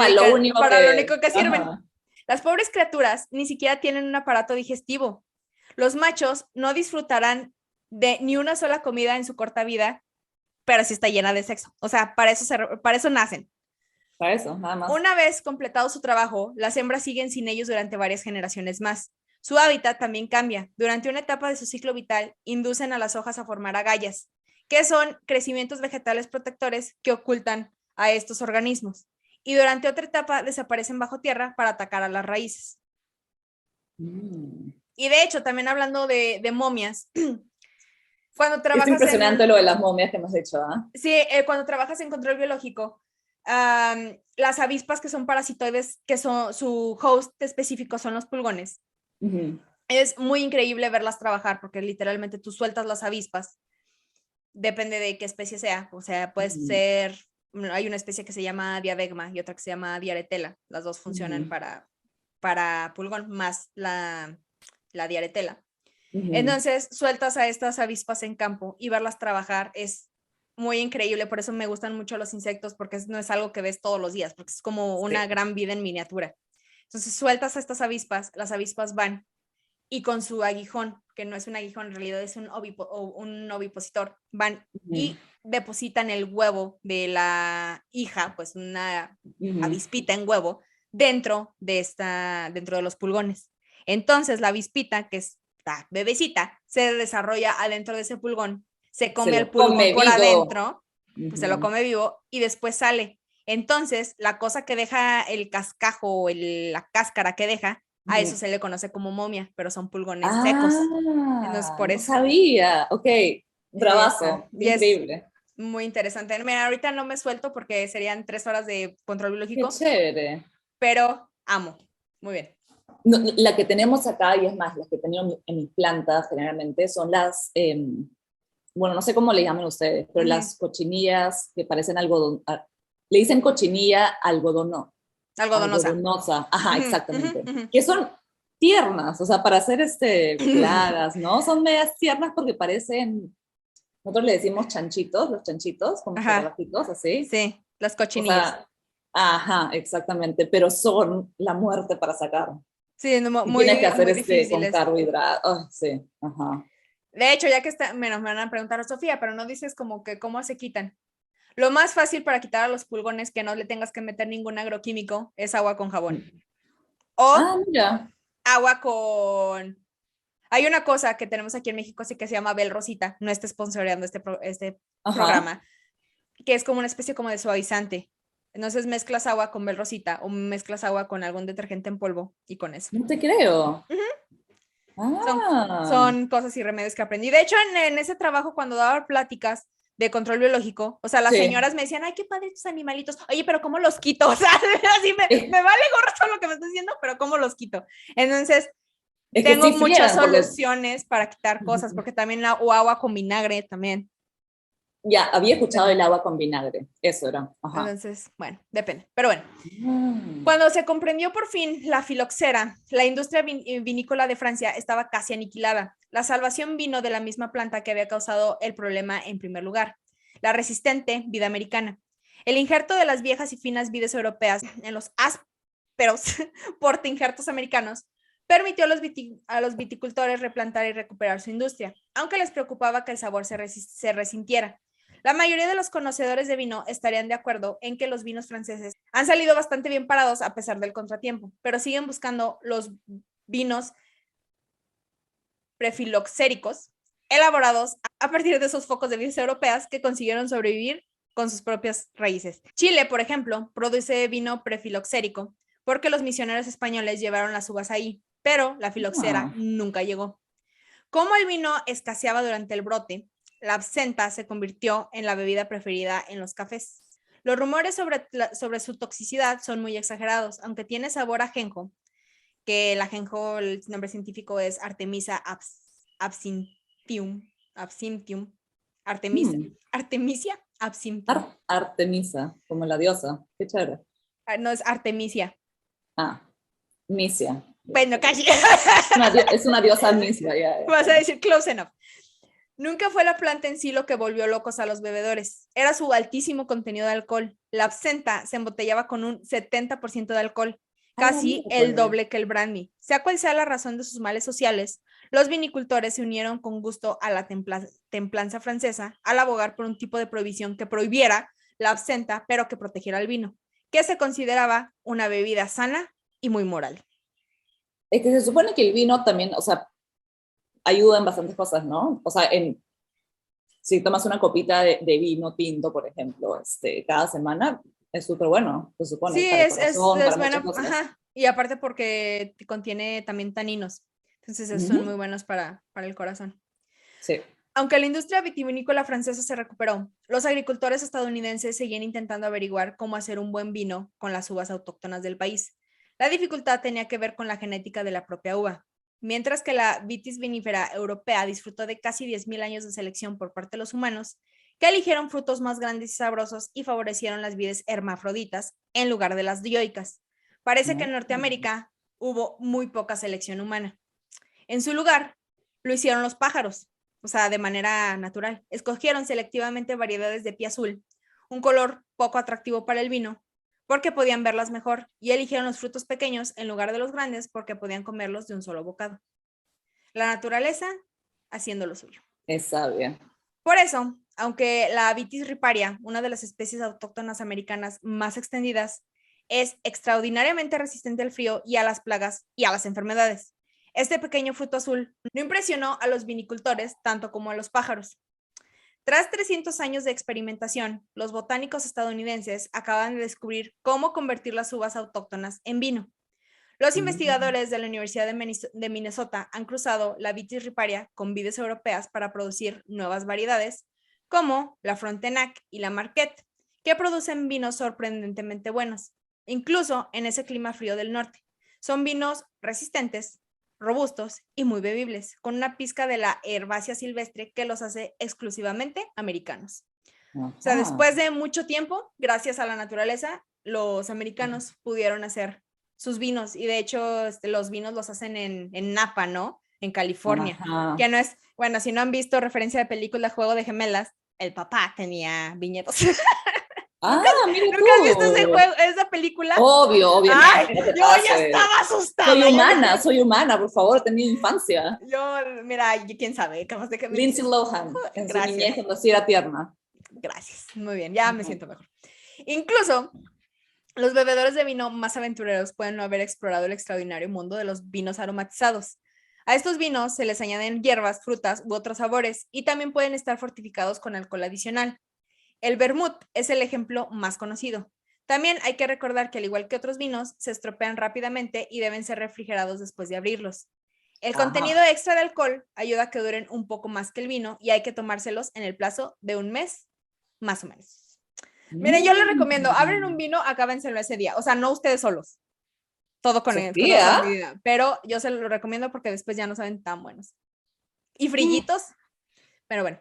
para lo único que sirven. Ajá. Las pobres criaturas ni siquiera tienen un aparato digestivo. Los machos no disfrutarán de ni una sola comida en su corta vida, pero sí está llena de sexo. O sea, para eso nacen. Para eso, nada más. Una vez completado su trabajo, las hembras siguen sin ellos durante varias generaciones más. Su hábitat también cambia. Durante una etapa de su ciclo vital, inducen a las hojas a formar agallas, que son crecimientos vegetales protectores que ocultan a estos organismos. Y durante otra etapa desaparecen bajo tierra para atacar a las raíces. Y de hecho, también hablando de momias, cuando trabajas... Es impresionante lo de las momias que hemos hecho, ¿ah? Sí, cuando trabajas en control biológico, las avispas que son parasitoides, que son su host específico son los pulgones. Es muy increíble verlas trabajar porque literalmente tú sueltas las avispas, depende de qué especie sea, o sea, puede ser, hay una especie que se llama Diadegma y otra que se llama Diaretela, las dos funcionan para pulgón, más la Diaretela. Entonces sueltas a estas avispas en campo y verlas trabajar es muy increíble, por eso me gustan mucho los insectos, porque no es algo que ves todos los días, porque es como una gran vida en miniatura. Entonces sueltas a estas avispas, las avispas van y con su aguijón, que no es un aguijón, en realidad es un ovipositor, van y depositan el huevo de la hija, pues una avispita en huevo, dentro de los pulgones. Entonces la avispita, que es la bebecita, se desarrolla adentro de ese pulgón, se come el pulgón por adentro, pues se lo come vivo y después sale. Entonces, la cosa que deja el cascajo, la cáscara que deja, a eso se le conoce como momia, pero son pulgones secos. Entonces, por eso. No sabía. Ok, bravazo, increíble. Muy interesante. Mira, ahorita no me suelto porque serían 3 horas de control biológico. Qué chévere. Pero amo. Muy bien. No, la que tenemos acá, y es más, las que he tenido en mis plantas generalmente, son las, bueno, no sé cómo le llaman ustedes, pero las cochinillas que parecen algodón, le dicen cochinilla algodonosa. Ajá, exactamente. Que son tiernas, o sea, para hacer plagas, ¿no? Son medias tiernas porque parecen, nosotros le decimos chanchitos, los chanchitos, como chocolatitos, así. Sí, las cochinillas. O sea, ajá, exactamente, pero son la muerte para sacar. Sí, muy, tienes que hacer muy con carbohidratos. Sí, ajá. De hecho, ya que me van a preguntar a Sofía, pero no dices como que cómo se quitan. Lo más fácil para quitar a los pulgones que no le tengas que meter ningún agroquímico es agua con jabón. O mira. Agua con... Hay una cosa que tenemos aquí en México así que se llama Bel Rosita, no está sponsoreando este programa, que es como una especie como de suavizante. Entonces mezclas agua con Bel Rosita o mezclas agua con algún detergente en polvo y con eso. No te creo. Son cosas y remedios que aprendí. De hecho, en ese trabajo, cuando daba pláticas de control biológico, o sea, las señoras me decían, ay, qué padre tus animalitos. Oye, pero ¿cómo los quito? O sea, así me vale gorro todo lo que me estás diciendo, pero ¿cómo los quito? Entonces, tengo muchas soluciones para quitar cosas, porque también o agua con vinagre también. Ya, había escuchado el agua con vinagre, eso era. Ajá. Entonces, bueno, depende. Pero bueno, cuando se comprendió por fin la filoxera, la industria vinícola de Francia estaba casi aniquilada. La salvación vino de la misma planta que había causado el problema en primer lugar, la resistente vid americana. El injerto de las viejas y finas vides europeas en los ásperos portainjertos americanos permitió a los viticultores replantar y recuperar su industria, aunque les preocupaba que el sabor se resintiera. La mayoría de los conocedores de vino estarían de acuerdo en que los vinos franceses han salido bastante bien parados a pesar del contratiempo, pero siguen buscando los vinos prefiloxéricos elaborados a partir de esos focos de vides europeas que consiguieron sobrevivir con sus propias raíces. Chile, por ejemplo, produce vino prefiloxérico porque los misioneros españoles llevaron las uvas ahí, pero la filoxera nunca llegó. Como el vino escaseaba durante el brote, la absenta se convirtió en la bebida preferida en los cafés. Los rumores sobre su toxicidad son muy exagerados, aunque tiene sabor a ajenjo, que el ajenjo, el nombre científico es Artemisia absinthium, Artemisia absinthium. Artemisa, como la diosa, qué chévere. No, es Artemisia. Misia. Bueno, casi. Es una diosa misia. Vas a decir close enough. Nunca fue la planta en sí lo que volvió locos a los bebedores. Era su altísimo contenido de alcohol. La absenta se embotellaba con un 70% de alcohol, casi el doble que el brandy. Sea cual sea la razón de sus males sociales, los vinicultores se unieron con gusto a la templanza francesa al abogar por un tipo de prohibición que prohibiera la absenta, pero que protegiera el vino, que se consideraba una bebida sana y muy moral. Es que se supone que el vino también, o sea, ayuda en bastantes cosas, ¿no? O sea, si tomas una copita de vino tinto, por ejemplo, cada semana, es súper bueno, se supone. Sí, para el es corazón, bueno, ajá. Y aparte porque contiene también taninos, entonces son muy buenos para el corazón. Sí. Aunque la industria vitivinícola francesa se recuperó, los agricultores estadounidenses seguían intentando averiguar cómo hacer un buen vino con las uvas autóctonas del país. La dificultad tenía que ver con la genética de la propia uva. Mientras que la vitis vinífera europea disfrutó de casi 10.000 años de selección por parte de los humanos, que eligieron frutos más grandes y sabrosos y favorecieron las vides hermafroditas en lugar de las dioicas. Parece que en Norteamérica hubo muy poca selección humana. En su lugar, lo hicieron los pájaros, o sea, de manera natural. Escogieron selectivamente variedades de pie azul, un color poco atractivo para el vino, porque podían verlas mejor, y eligieron los frutos pequeños en lugar de los grandes porque podían comerlos de un solo bocado. La naturaleza haciendo lo suyo. Es sabia. Por eso, aunque la Vitis riparia, una de las especies autóctonas americanas más extendidas, es extraordinariamente resistente al frío y a las plagas y a las enfermedades, este pequeño fruto azul no impresionó a los vinicultores tanto como a los pájaros. Tras 300 años de experimentación, los botánicos estadounidenses acaban de descubrir cómo convertir las uvas autóctonas en vino. Los investigadores de la Universidad de Minnesota han cruzado la Vitis riparia con vides europeas para producir nuevas variedades, como la Frontenac y la Marquette, que producen vinos sorprendentemente buenos, incluso en ese clima frío del norte. Son vinos resistentes, robustos y muy bebibles, con una pizca de la herbácea silvestre que los hace exclusivamente americanos. O sea, después de mucho tiempo, gracias a la naturaleza, los americanos pudieron hacer sus vinos, y de hecho los vinos los hacen en Napa, ¿no? En California. Que no es, bueno, si no han visto referencia de película Juego de Gemelas, el papá tenía viñedos. ¿Nunca has visto esa película? Obvio, obviamente. Ay, yo ya estaba asustada. Soy humana, por favor, he tenido infancia. Yo, mira, quién sabe, capaz de que Lindsay Lohan, en su niñez cuando sí era tierna. Gracias, muy bien, ya me siento mejor. Incluso los bebedores de vino más aventureros pueden no haber explorado el extraordinario mundo de los vinos aromatizados. A estos vinos se les añaden hierbas, frutas u otros sabores, y también pueden estar fortificados con alcohol adicional. El vermut es el ejemplo más conocido. También hay que recordar que al igual que otros vinos, se estropean rápidamente y deben ser refrigerados después de abrirlos. El contenido extra de alcohol ayuda a que duren un poco más que el vino, y hay que tomárselos en el plazo de un mes, más o menos. Miren, yo les recomiendo, abren un vino, acábenselo ese día. O sea, no ustedes solos. Todo con otra medida. Pero yo se lo recomiendo porque después ya no saben tan buenos. Y frillitos. Pero bueno.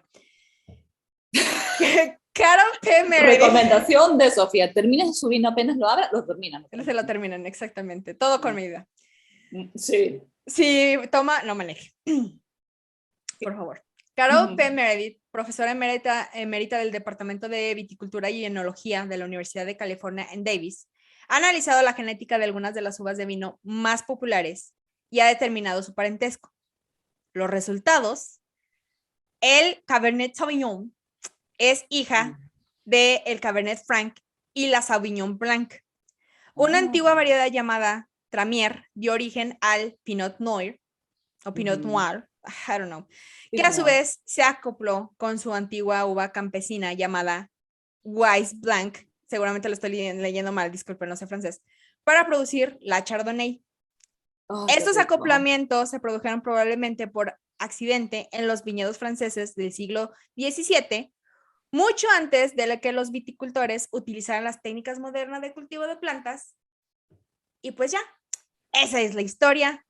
Carol P. Meredith. Recomendación de Sofía, termines su vino, apenas lo abra, lo terminan. Se lo terminan, exactamente. Todo con medida. Sí. Si toma, no maneje. Por favor. Carol P. Meredith, profesora emérita del Departamento de Viticultura y Enología de la Universidad de California en Davis, ha analizado la genética de algunas de las uvas de vino más populares y ha determinado su parentesco. Los resultados: el Cabernet Sauvignon es hija del Cabernet Franc y la Sauvignon Blanc. Una antigua variedad llamada Tramier dio origen al Pinot Noir, o Pinot Noir, I don't know, que a su vez se acopló con su antigua uva campesina llamada Weiss Blanc, seguramente lo estoy leyendo mal, disculpen, no sé francés, para producir la Chardonnay. Estos acoplamientos se produjeron probablemente por accidente en los viñedos franceses del siglo XVII, mucho antes de que los viticultores utilizaran las técnicas modernas de cultivo de plantas. Y pues ya, esa es la historia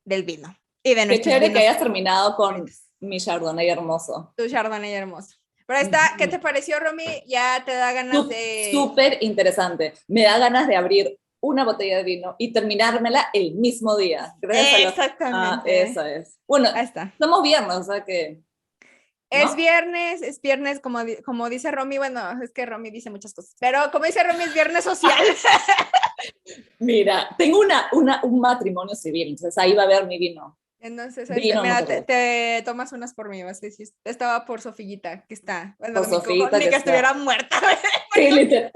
del vino. Y de Qué chévere que hayas terminado con mi Chardonnay hermoso. Tu Chardonnay hermoso. Pero ahí está, ¿qué te pareció, Romy? Ya te da ganas de... Súper interesante. Me da ganas de abrir una botella de vino y terminármela el mismo día. Exactamente. Eso es. Bueno, ahí está. Somos viernes, o sea que... ¿no? Es viernes, como dice Romy, bueno, es que Romy dice muchas cosas, pero como dice Romy, es viernes social. Mira, tengo un matrimonio civil, entonces ahí va a haber mi vino. Entonces, mira, te tomas unas por mí, vas a decir, estaba por Sofillita, que está, bueno, por Sofillita, ni que estuviera muerta. Sí, literal.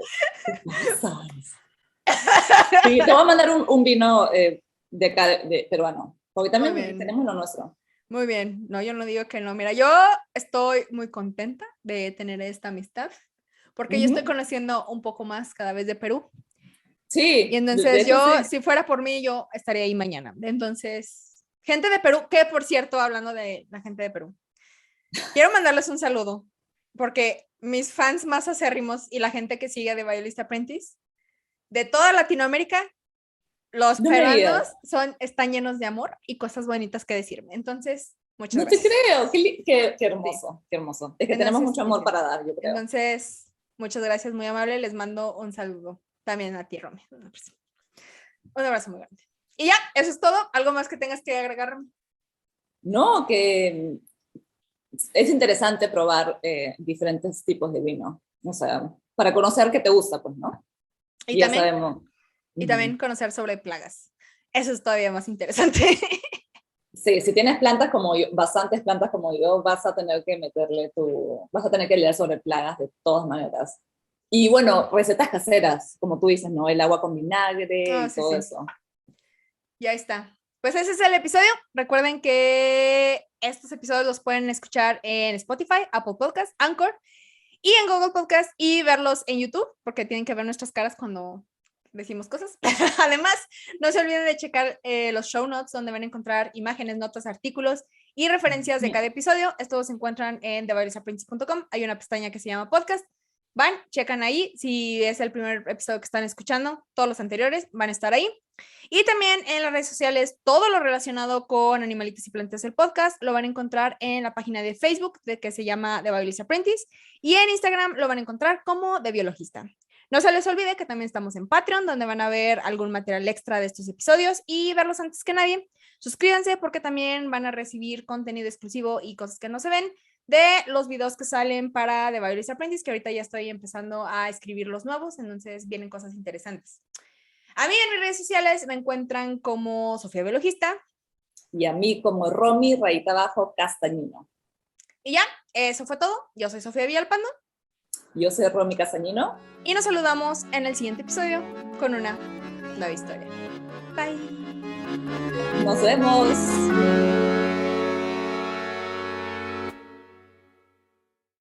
Sí, te voy a mandar un vino de acá, de peruano, porque también tenemos lo nuestro. Muy bien, no, yo no digo que no. Mira, yo estoy muy contenta de tener esta amistad, porque yo estoy conociendo un poco más cada vez de Perú. Sí. Y entonces si fuera por mí, yo estaría ahí mañana. Entonces, gente de Perú, que por cierto, hablando de la gente de Perú, quiero mandarles un saludo, porque mis fans más acérrimos y la gente que sigue de Violinist Apprentice, de toda Latinoamérica, los peruanos están llenos de amor y cosas bonitas que decirme. Entonces, muchas gracias. No te creo, qué hermoso, sí. Qué hermoso. Es que tenemos mucho amor para dar, yo creo. Entonces, muchas gracias, muy amable. Les mando un saludo también a ti, Romy. Un abrazo muy grande. Y ya, eso es todo. ¿Algo más que tengas que agregar, Romy? No, que es interesante probar diferentes tipos de vino. O sea, para conocer qué te gusta, pues, ¿no? Y ya sabemos. Y también conocer sobre plagas. Eso es todavía más interesante. Sí, si tienes plantas como yo, bastantes plantas como yo, vas a tener que vas a tener que leer sobre plagas de todas maneras. Y bueno, recetas caseras, como tú dices, ¿no? El agua con vinagre y todo eso. Ya está. Pues ese es el episodio. Recuerden que estos episodios los pueden escuchar en Spotify, Apple Podcasts, Anchor y en Google Podcasts y verlos en YouTube, porque tienen que ver nuestras caras cuando decimos cosas. Además, no se olviden de checar los show notes, donde van a encontrar imágenes, notas, artículos y referencias de cada episodio. Estos se encuentran en theviolinistapprentice.com. Hay una pestaña que se llama podcast. Van, checan ahí. Si es el primer episodio que están escuchando, todos los anteriores van a estar ahí. Y también en las redes sociales, todo lo relacionado con Animalitos y Plantas del podcast lo van a encontrar en la página de Facebook, que se llama The Violinist Apprentice, y en Instagram lo van a encontrar como The Biologista. No se les olvide que también estamos en Patreon, donde van a ver algún material extra de estos episodios y verlos antes que nadie. Suscríbanse, porque también van a recibir contenido exclusivo y cosas que no se ven de los videos que salen para The Violinist Apprentice, que ahorita ya estoy empezando a escribir los nuevos, entonces vienen cosas interesantes. A mí en mis redes sociales me encuentran como Sofía Biologista. Y a mí como Romy, _Castañino. Y ya, eso fue todo. Yo soy Sofía Villalpando. Yo soy Romy Castañino. Y nos saludamos en el siguiente episodio con una nueva historia. Bye. Nos vemos.